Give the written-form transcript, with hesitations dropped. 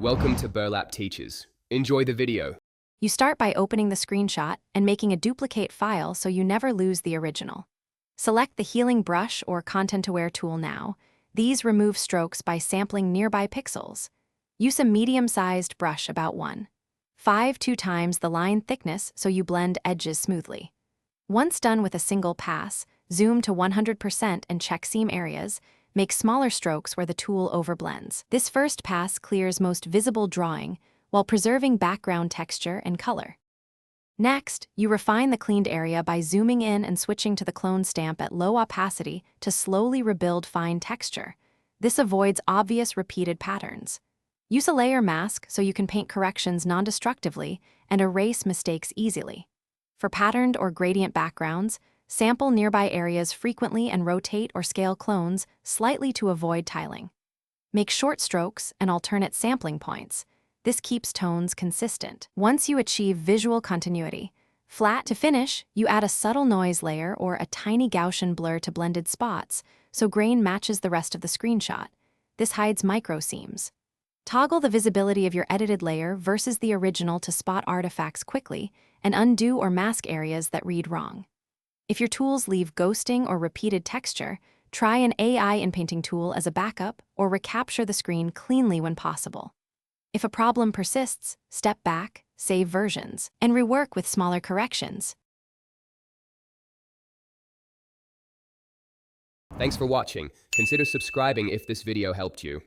Welcome to Burlap Teachers. Enjoy the video. You start by opening the screenshot and making a duplicate file so you never lose the original. Select the Healing Brush or Content-Aware tool now. These remove strokes by sampling nearby pixels. Use a medium-sized brush about 1.52 times the line thickness so you blend edges smoothly. Once done with a single pass, zoom to 100% and check seam areas. Make smaller strokes where the tool overblends. This first pass clears most visible drawing while preserving background texture and color. Next, you refine the cleaned area by zooming in and switching to the clone stamp at low opacity to slowly rebuild fine texture. This avoids obvious repeated patterns. Use a layer mask so you can paint corrections non-destructively and erase mistakes easily. For patterned or gradient backgrounds, sample nearby areas frequently and rotate or scale clones slightly to avoid tiling. Make short strokes and alternate sampling points. This keeps tones consistent. Once you achieve visual continuity, flat to finish, you add a subtle noise layer or a tiny Gaussian blur to blended spots so grain matches the rest of the screenshot. This hides micro seams. Toggle the visibility of your edited layer versus the original to spot artifacts quickly and undo or mask areas that read wrong. If your tools leave ghosting or repeated texture, try an AI inpainting tool as a backup or recapture the screen cleanly when possible. If a problem persists, step back, save versions, and rework with smaller corrections. Thanks for watching. Consider subscribing if this video helped you.